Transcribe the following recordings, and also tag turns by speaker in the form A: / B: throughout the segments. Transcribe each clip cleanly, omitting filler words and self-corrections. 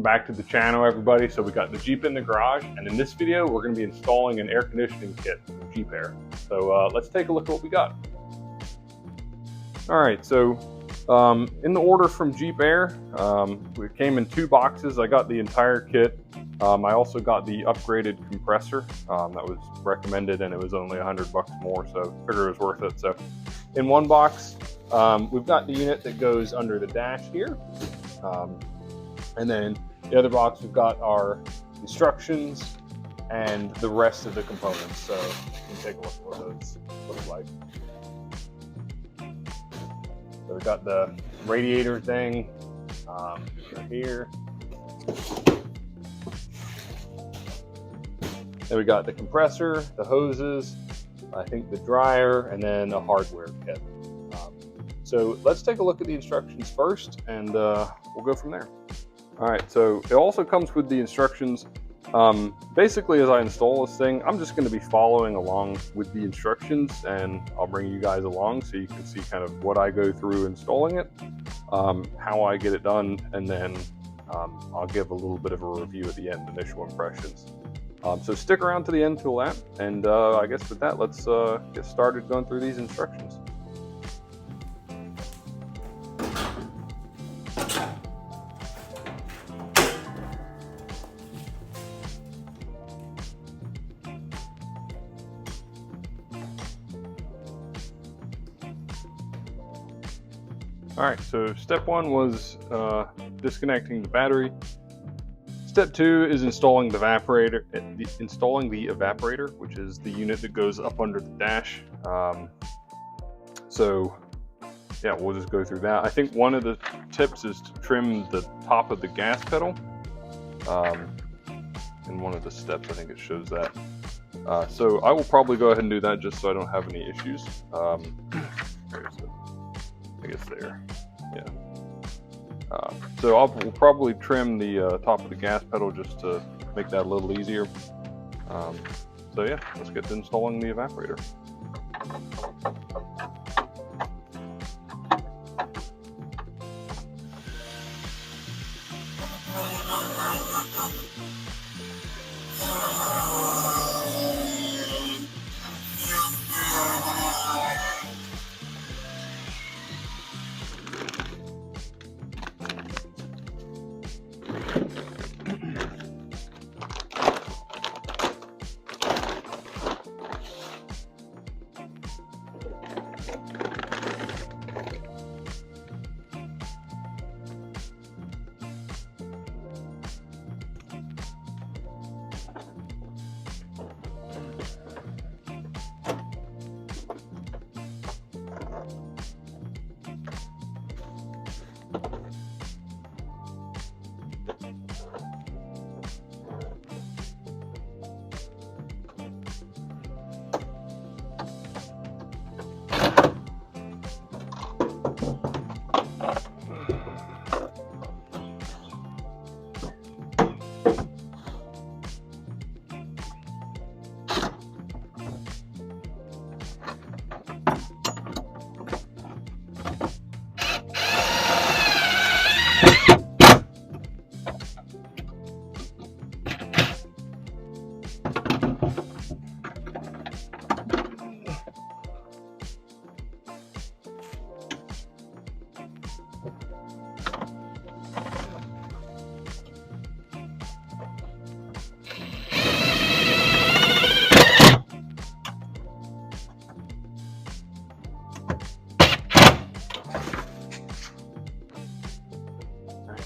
A: Welcome back to the channel, everybody. So we got the Jeep in the garage, and in this video we're going to be installing an air conditioning kit from Jeep Air. So let's take a look at what we got. Alright, so in the order from Jeep Air, we came in 2 boxes. I got the entire kit. I also got the upgraded compressor that was recommended, and it was only $100 more, so I figured it was worth it. So in 1 box, we've got the unit that goes under the dash here. And then the other box, we've got our instructions and the rest of the components. So you can take a look at what those look like. So we've got the radiator thing right here. Then we got the compressor, the hoses, I think the dryer, and then a hardware kit. So let's take a look at the instructions first, and we'll go from there. All right, so it also comes with the instructions. Basically, as I install this thing, I'm just going to be following along with the instructions, and I'll bring you guys along so you can see kind of what I go through installing it, how I get it done, and then I'll give a little bit of a review at the end, initial impressions. So stick around to the end till that, and I guess with that, let's get started going through these instructions. All right, so step 1 was disconnecting the battery. Step 2 is installing the evaporator, which is the unit that goes up under the dash. So yeah, we'll just go through that. I think one of the tips is to trim the top of the gas pedal. In one of the steps, I think it shows that. So I will probably go ahead and do that just so I don't have any issues. I guess there, yeah. So we'll probably trim the top of the gas pedal just to make that a little easier. So yeah, let's get to installing the evaporator.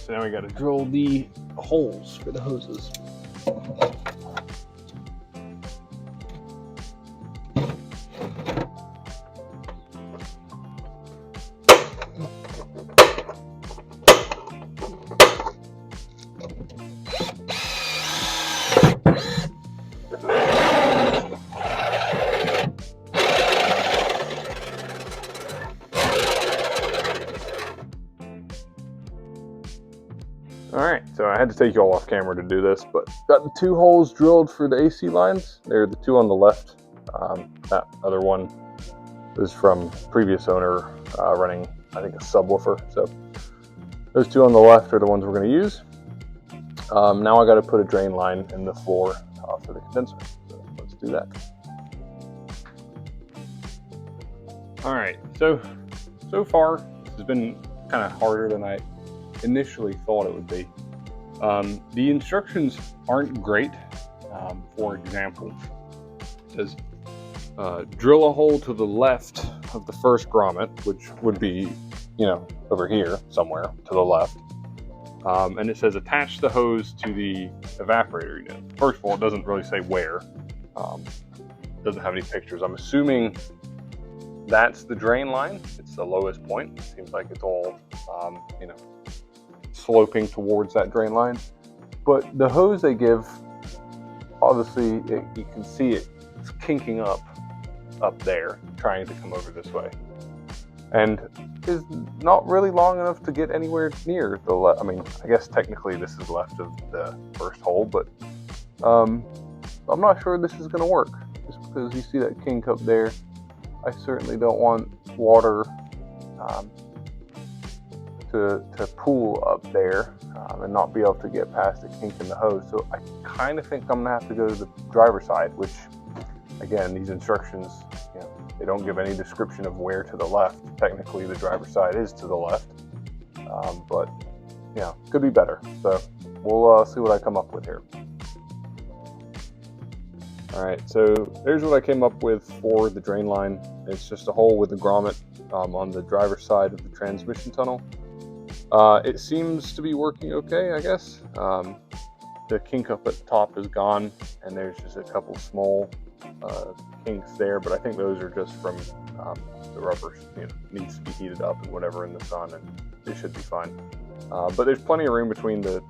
A: So now we got to drill the holes for the hoses. Alright, so I had to take you all off camera to do this, but got the 2 holes drilled for the AC lines. They're the 2 on the left. That other one is from previous owner running, I think, a subwoofer. So those 2 on the left are the ones we're going to use. Now I got to put a drain line in the floor for the condenser. So let's do that. All right, so far this has been kind of harder than I initially thought it would be. The instructions aren't great. For example, it says drill a hole to the left of the first grommet, which would be, over here somewhere to the left. And it says attach the hose to the evaporator unit. First of all, it doesn't really say where. It doesn't have any pictures. I'm assuming that's the drain line. It's the lowest point. It seems like it's all, sloping towards that drain line. But the hose they give, obviously, you can see it's kinking up there, trying to come over this way. And is not really long enough to get anywhere near the left. I mean, I guess technically this is left of the first hole, but I'm not sure this is going to work. Just because you see that kink up there, I certainly don't want water to pool up there and not be able to get past the kink in the hose. So I kind of think I'm going to have to go to the driver's side, which, again, these instructions, they don't give any description of where to the left. Technically, the driver's side is to the left, but could be better. So we'll see what I come up with here. All right, so there's what I came up with for the drain line. It's just a hole with a grommet on the driver's side of the transmission tunnel. It seems to be working okay, I guess. The kink up at the top is gone, and there's just a couple small kinks there, but I think those are just from the rubber needs to be heated up and whatever in the sun, and it should be fine. But there's plenty of room between the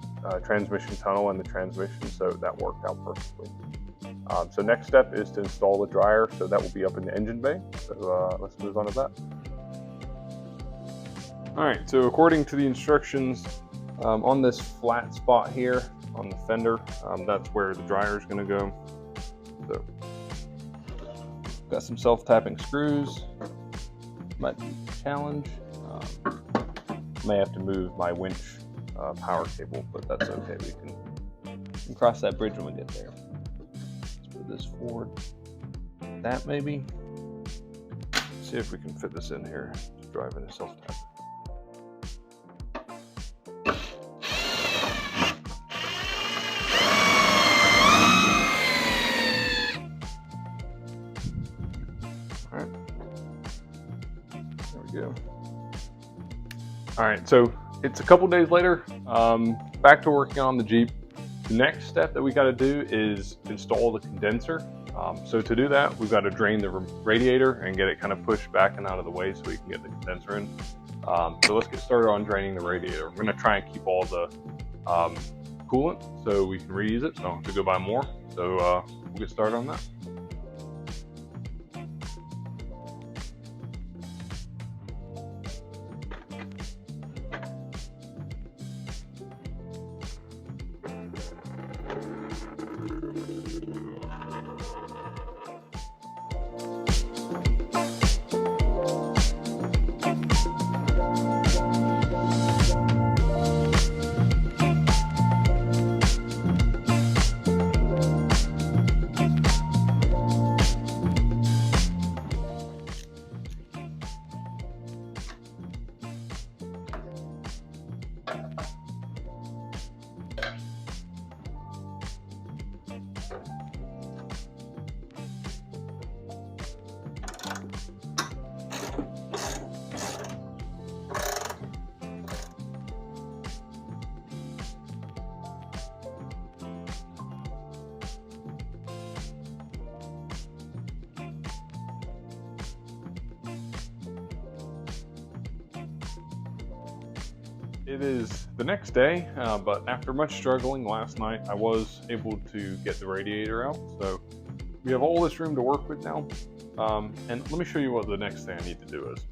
A: transmission tunnel and the transmission, so that worked out perfectly. So next step is to install the dryer, so that will be up in the engine bay. So let's move on to that. All right, so according to the instructions, on this flat spot here on the fender, that's where the dryer is going to go. So got some self-tapping screws. Might be a challenge. May have to move my winch power cable, but that's okay. We can cross that bridge when we get there. Let's put this forward. That maybe. See if we can fit this in here to drive in a self-tap. All right, so it's a couple days later, back to working on the Jeep. The next step that we got to do is install the condenser. So to do that, we've got to drain the radiator and get it kind of pushed back and out of the way so we can get the condenser in. So let's get started on draining the radiator. We're going to try and keep all the coolant so we can reuse it, so I don't have to go buy more. So we'll get started on that. It is the next day, but after much struggling last night, I was able to get the radiator out. So we have all this room to work with now. And let me show you what the next thing I need to do is.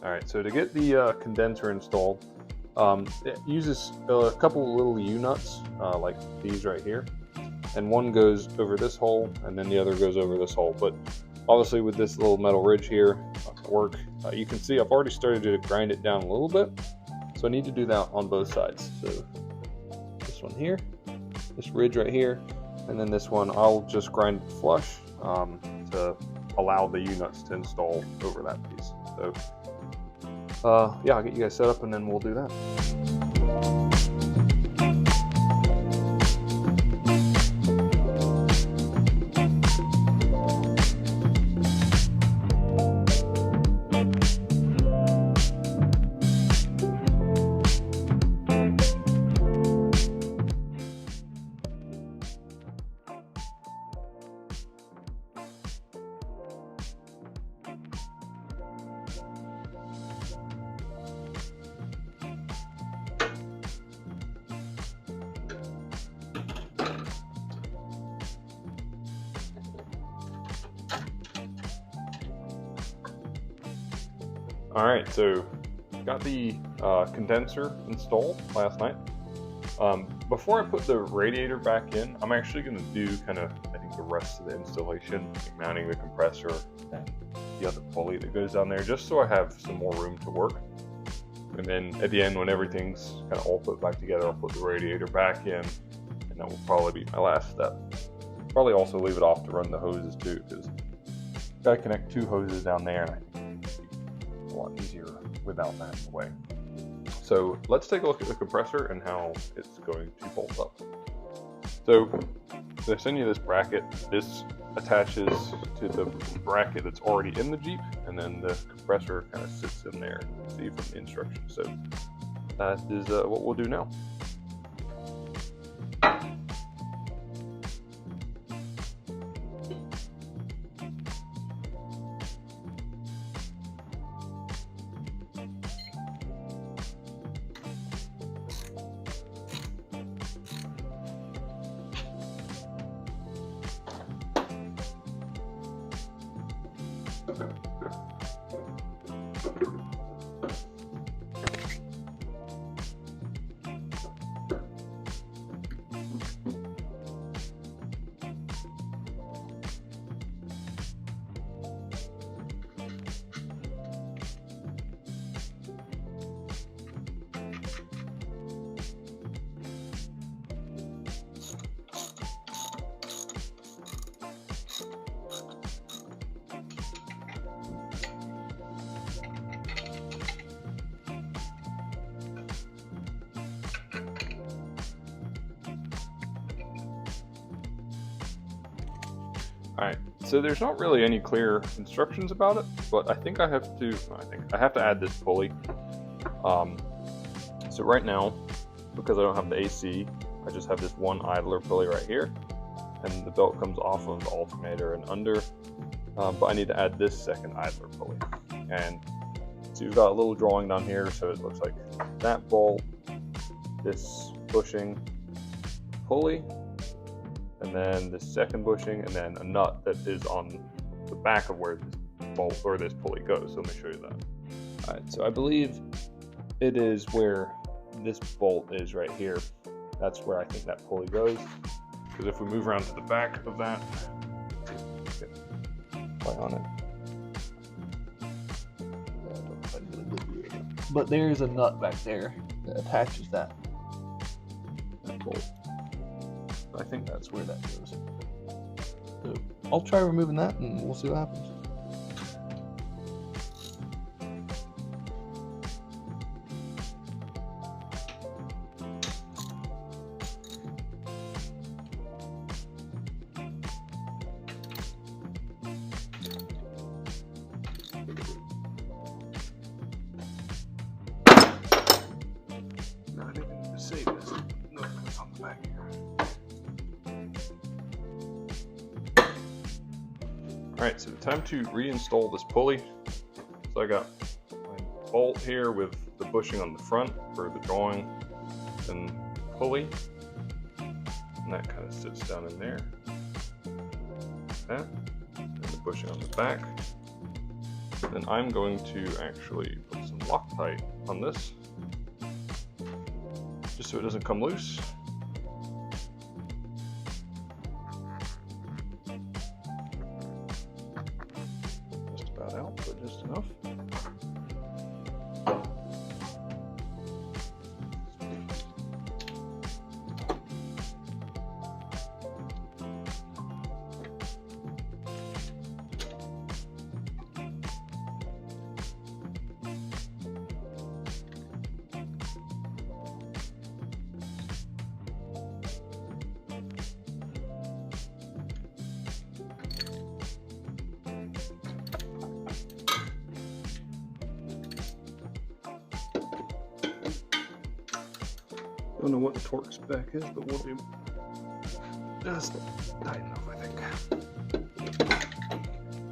A: All right, so to get the condenser installed, it uses a couple little U-nuts, like these right here. And one goes over this hole, and then the other goes over this hole. But obviously with this little metal ridge here, not gonna work. You can see I've already started to grind it down a little bit, so I need to do that on both sides. So this one here, this ridge right here, and then this one I'll just grind it flush to allow the U-nuts to install over that piece. So yeah, I'll get you guys set up and then we'll do that. All right, so got the condenser installed last night. Before I put the radiator back in, I'm actually going to do kind of, I think, the rest of the installation, like mounting the compressor and the other pulley that goes down there, just so I have some more room to work. And then at the end, when everything's kind of all put back together, I'll put the radiator back in, and that will probably be my last step. Probably also leave it off to run the hoses too, because I've got to connect 2 hoses down there, and I think it's a lot easier without that in the way. So let's take a look at the compressor and how it's going to bolt up. So they send you this bracket. This attaches to the bracket that's already in the Jeep, and then the compressor kind of sits in there. You can see from the instructions. So that is what we'll do now. Alright, so there's not really any clear instructions about it, but I think I have to add this pulley. So right now, because I don't have the AC, I just have this one idler pulley right here, and the belt comes off of the alternator and under, but I need to add this second idler pulley. And so you've got a little drawing down here, so it looks like that bolt, this bushing, pulley, and then the second bushing, and then a nut that is on the back of where this bolt or this pulley goes. So let me show you that. All right, so I believe it is where this bolt is right here. That's where I think that pulley goes. Because if we move around to the back of that, play on it. But there's a nut back there that attaches that bolt. I think that's where that goes. So I'll try removing that and we'll see what happens. Now I think I need to save this. No, it's on the back here. Alright, so time to reinstall this pulley. So I got my bolt here with the bushing on the front for the drawing and pulley. And that kind of sits down in there. Like that. And the bushing on the back. Then I'm going to actually put some Loctite on this, just so it doesn't come loose. Out, but just enough. Don't know what the torque spec is, but we'll do just tight enough, I think.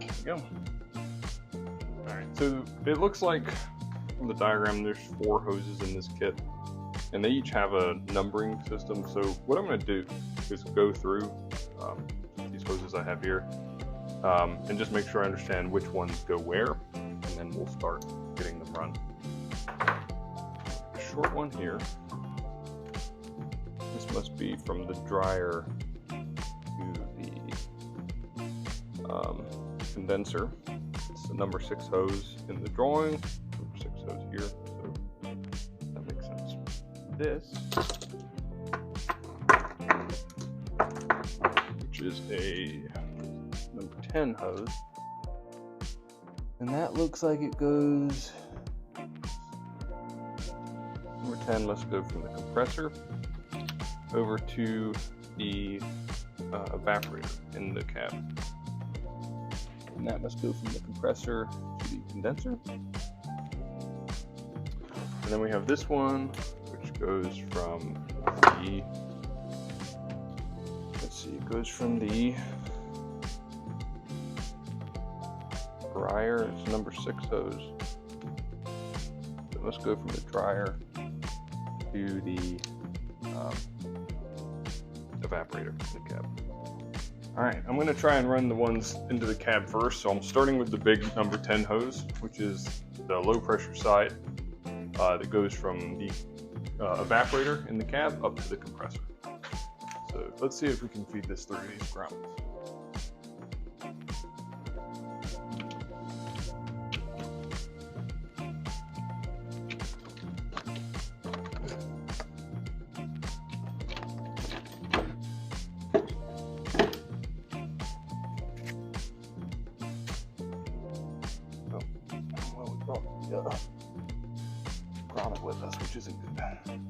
A: There we go. Alright, so it looks like from the diagram there's 4 hoses in this kit, and they each have a numbering system. So what I'm going to do is go through these hoses I have here and just make sure I understand which ones go where, and then we'll start getting them run. Short one here. This must be from the dryer to the condenser. It's the number 6 hose in the drawing, number 6 hose here, so that makes sense. This, which is a number 10 hose, and that looks like it goes, number 10 must go from the compressor over to the evaporator in the cab. And that must go from the compressor to the condenser. And then we have this one, which goes from the, let's see, it goes from the dryer, it's number 6 hose. So it must go from the dryer to the evaporator in the cab. Alright, I'm going to try and run the ones into the cab first. So I'm starting with the big number 10 hose, which is the low pressure side that goes from the evaporator in the cab up to the compressor. So let's see if we can feed this through these grommets. Grommet with us, which isn't good.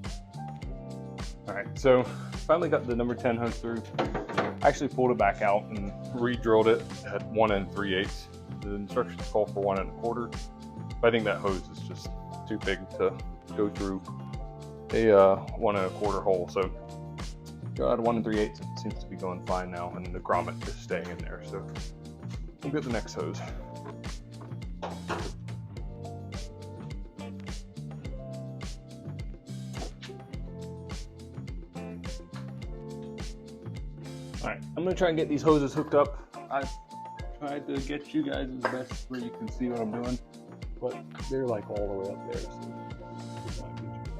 A: Alright, so finally got the number 10 hose through. I actually pulled it back out and re-drilled it at 1 3/8. The instructions call for 1 1/4, but I think that hose is just too big to go through a 1 1/4 hole. So go out 1 3/8. It seems to be going fine now, and the grommet is staying in there. So we'll get the next hose. Alright, I'm going to try and get these hoses hooked up. I've tried to get you guys as best where you can see what I'm doing, but they're like all the way up there, so this might be tricky.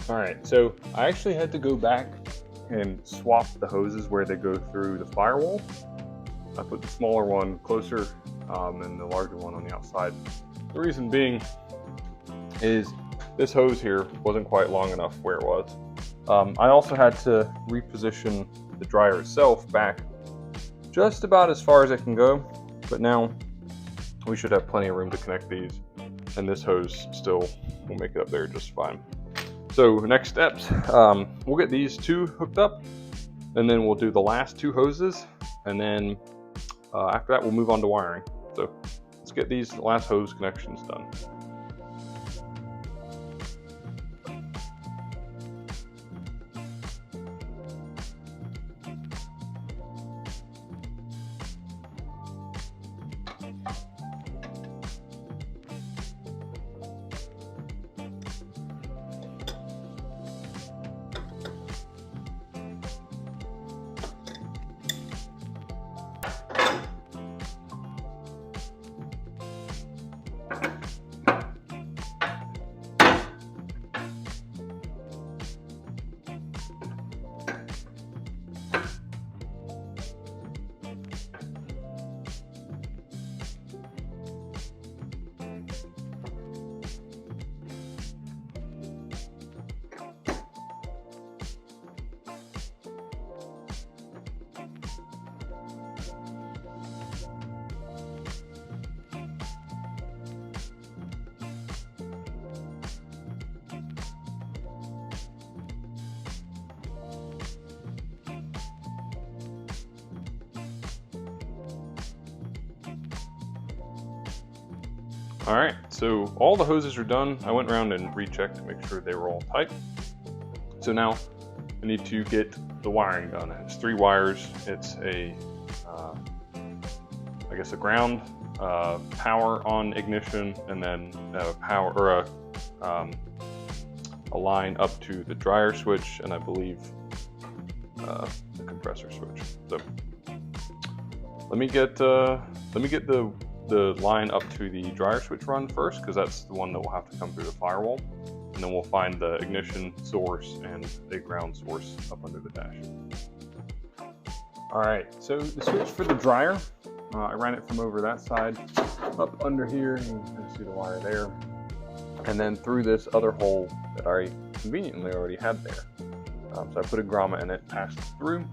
A: Alright, so I actually had to go back and swap the hoses where they go through the firewall. I put the smaller one closer and the larger one on the outside. The reason being is this hose here wasn't quite long enough where it was. I also had to reposition the dryer itself back just about as far as it can go, but now we should have plenty of room to connect these, and this hose still will make it up there just fine. So next steps, we'll get these 2 hooked up, and then we'll do the last 2 hoses, and then after that we'll move on to wiring. So let's get these last hose connections done. All right, so all the hoses are done. I went around and rechecked to make sure they were all tight. So now I need to get the wiring done. It's 3 wires. It's a, I guess a ground, power on ignition, and then power or a line up to the dryer switch, and I believe the compressor switch. So let me get the line up to the dryer switch run first, because that's the one that will have to come through the firewall, and then we'll find the ignition source and a ground source up under the dash. All right, so the switch for the dryer, I ran it from over that side up under here, and you can see the wire there, and then through this other hole that I conveniently already had there. So I put a grommet in it, passed through,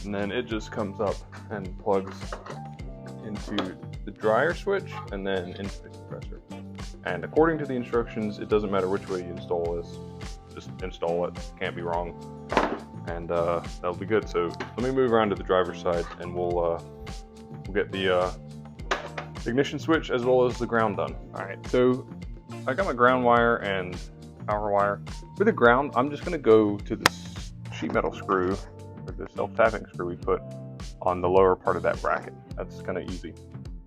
A: and then it just comes up and plugs into the dryer switch and then into the compressor. And according to the instructions, it doesn't matter which way you install this, just install it, can't be wrong, and that'll be good. So let me move around to the driver's side, and we'll get the ignition switch as well as the ground done. All right, so I got my ground wire and power wire. For the ground, I'm just going to go to this sheet metal screw, or the self-tapping screw we put on the lower part of that bracket. That's kind of easy.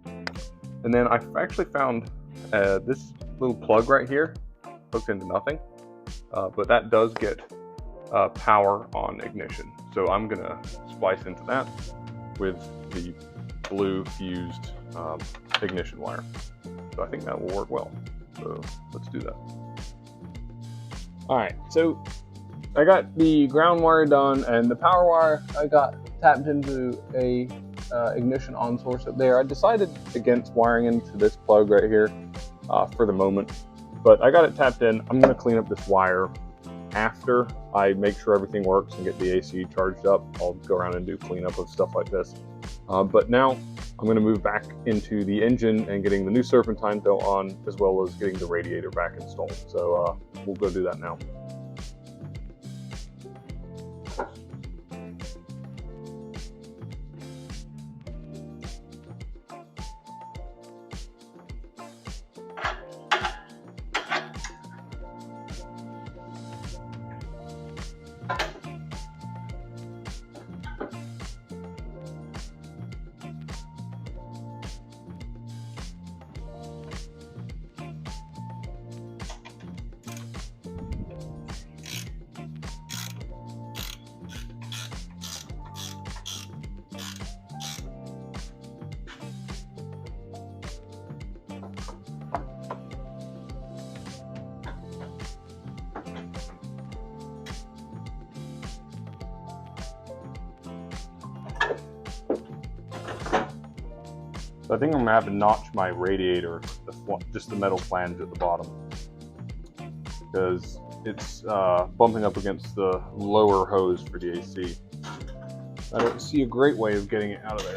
A: And then I actually found this little plug right here, hooked into nothing, but that does get power on ignition. So I'm going to splice into that with the blue fused ignition wire. So I think that will work well. So let's do that. All right, so I got the ground wire done, and the power wire I got tapped into a ignition on source up there. I decided against wiring into this plug right here for the moment, but I got it tapped in. I'm going to clean up this wire after I make sure everything works and get the AC charged up. I'll go around and do cleanup of stuff like this. But now I'm going to move back into the engine and getting the new serpentine belt on, as well as getting the radiator back installed. So we'll go do that now. So I think I'm gonna have to notch my radiator, just the metal flange at the bottom, because it's bumping up against the lower hose for the AC. I don't see a great way of getting it out of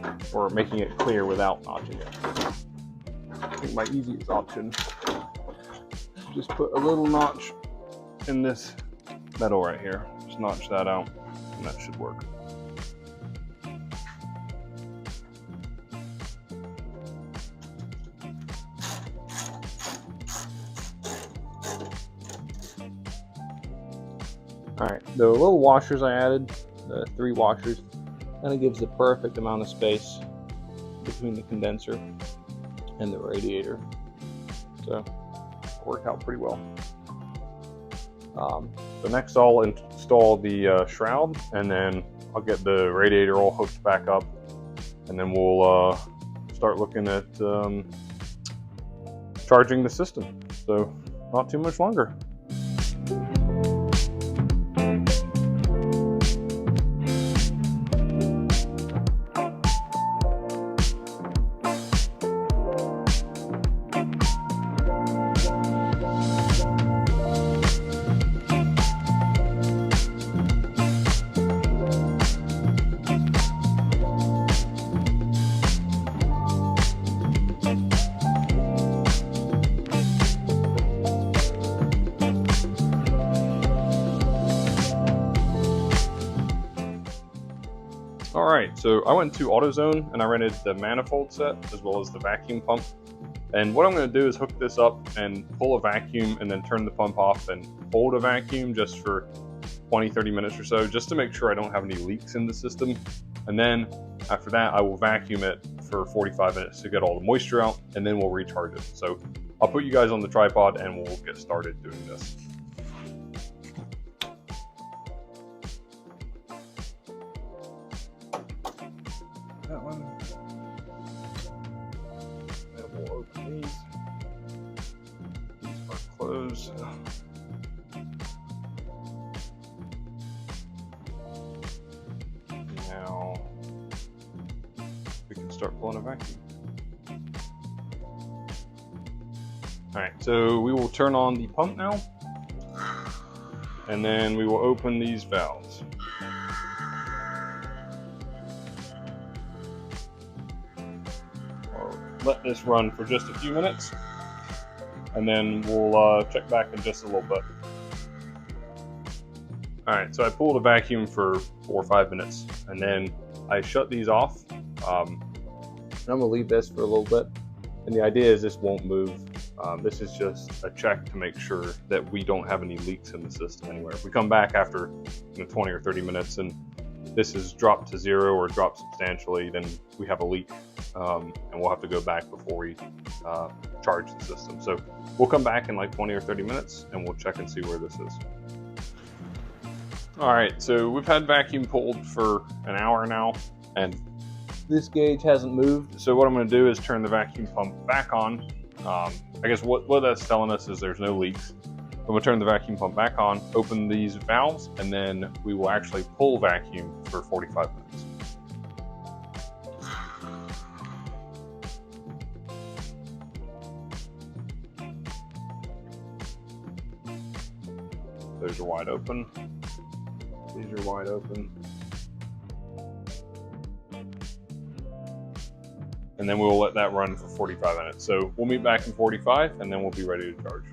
A: there, or making it clear without notching it. I think my easiest option is just put a little notch in this metal right here. Just notch that out, and that should work. All right, the little washers I added, the 3 washers, kind of gives the perfect amount of space between the condenser and the radiator. So it worked out pretty well. So next I'll install the shroud, and then I'll get the radiator all hooked back up, and then we'll start looking at charging the system. So not too much longer. All right, so I went to AutoZone and I rented the manifold set as well as the vacuum pump. And what I'm going to do is hook this up and pull a vacuum and then turn the pump off and hold a vacuum just for 20-30 minutes or so, just to make sure I don't have any leaks in the system. And then after that, I will vacuum it for 45 minutes to get all the moisture out, and then we'll recharge it. So I'll put you guys on the tripod and we'll get started doing this. That one. Then we'll open these. These are closed. Now we can start pulling a vacuum. All right, so we will turn on the pump now, and then we will open these valves. I'll let this run for just a few minutes, and then we'll check back in just a little bit. All right, so I pulled a vacuum for 4 or 5 minutes, and then I shut these off. I'm gonna leave this for a little bit, and the idea is this won't move. This is just a check to make sure that we don't have any leaks in the system anywhere. If we come back after 20 or 30 minutes and this is dropped to 0 or dropped substantially, then we have a leak, and we'll have to go back before we charge the system. So we'll come back in like 20 or 30 minutes and we'll check and see where this is. All right, so we've had vacuum pulled for an hour now, and this gauge hasn't moved. So what I'm going to do is turn the vacuum pump back on. I guess what that's telling us is there's no leaks. I'm going to turn the vacuum pump back on, open these valves, and then we will actually pull vacuum for 45 minutes. Those are wide open. These are wide open. And then we'll let that run for 45 minutes. So we'll meet back in 45 and then we'll be ready to charge.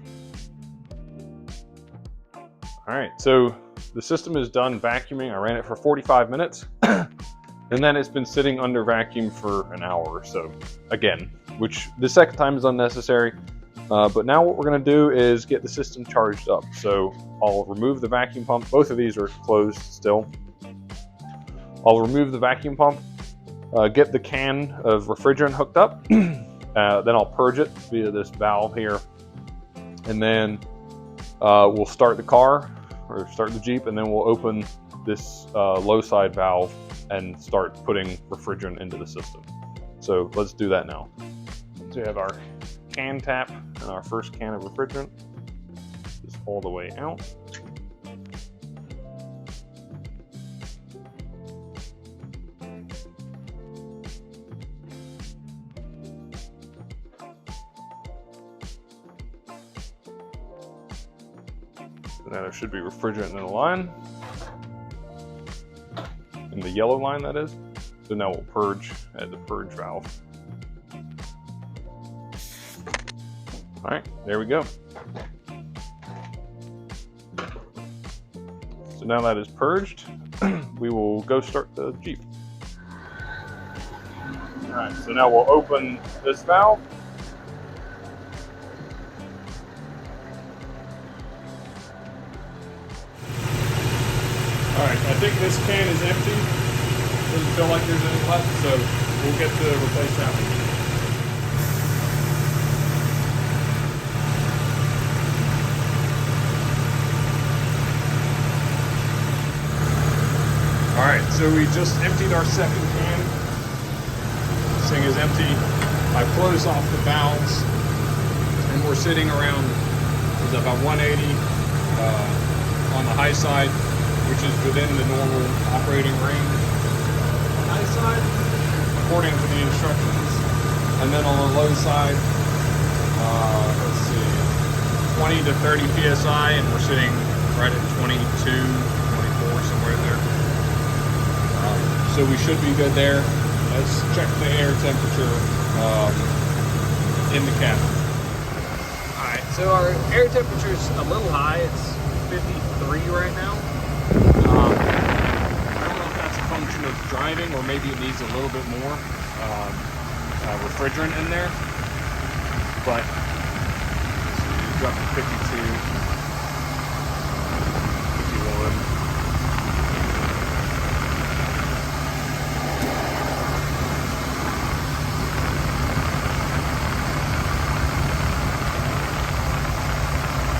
A: All right, so the system is done vacuuming. I ran it for 45 minutes and then it's been sitting under vacuum for an hour or so again, which the second time is unnecessary. But now what we're gonna do is get the system charged up. So I'll remove the vacuum pump. Both of these are closed still. I'll remove the vacuum pump, get the can of refrigerant hooked up, then I'll purge it via this valve here. And then we'll start the car, or start the Jeep, and then we'll open this low side valve and start putting refrigerant into the system. So let's do that now. So we have our can tap and our first can of refrigerant just all the way out. So now there should be refrigerant in the line, in the yellow line that is. So now we'll purge at the purge valve. All right, there we go. So now that is purged, we will go start the Jeep. All right, so now we'll open this valve. All right, I think this can is empty. Doesn't feel like there's any left, so we'll get to replace that one. All right, so we just emptied our second can. This thing is empty. I closed off the valves, and we're sitting around about 180 on the high side, which is within the normal operating range. On the high side, according to the instructions, and then on the low side, let's see, 20 to 30 psi, and we're sitting right at 22, 24, somewhere in there. So we should be good there. Let's check the air temperature in the cabin. All right, so our air temperature is a little high. It's 53 right now. I don't know if that's a function of driving, or maybe it needs a little bit more refrigerant in there. But it's up to 52, 51.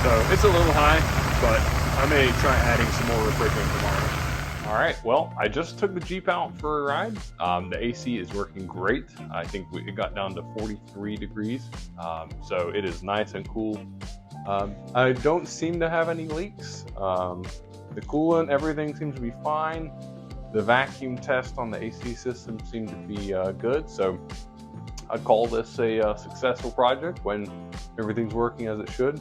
A: So it's a little high, but I may try adding some more refrigerant tomorrow. All right, well, I just took the Jeep out for a ride. The AC is working great. I think it got down to 43 degrees, so it is nice and cool. I don't seem to have any leaks. The coolant, everything seems to be fine. The vacuum test on the AC system seemed to be good, so I'd call this a successful project when everything's working as it should.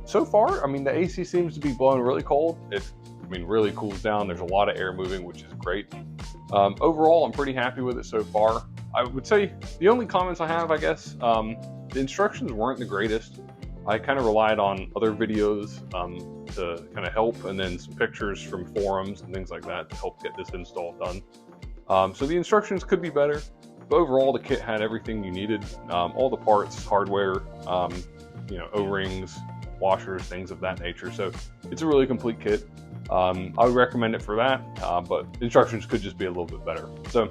A: So far, I mean, the AC seems to be blowing really cold. It really cools down. There's a lot of air moving, which is great. Overall, I'm pretty happy with it so far. I would say the only comments I have, I guess, the instructions weren't the greatest. I kind of relied on other videos to kind of help, and then some pictures from forums and things like that to help get this install done. So the instructions could be better, but overall, the kit had everything you needed. All the parts, hardware, O-rings, washers, things of that nature. So it's a really complete kit. I would recommend it for that, but instructions could just be a little bit better. So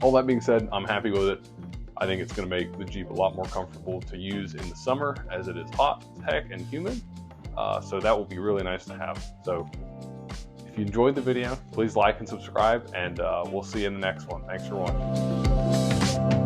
A: all that being said, I'm happy with it. I think it's going to make the Jeep a lot more comfortable to use in the summer, as it is hot as heck and humid. So that will be really nice to have. So if you enjoyed the video, please like and subscribe, and we'll see you in the next one. Thanks for watching.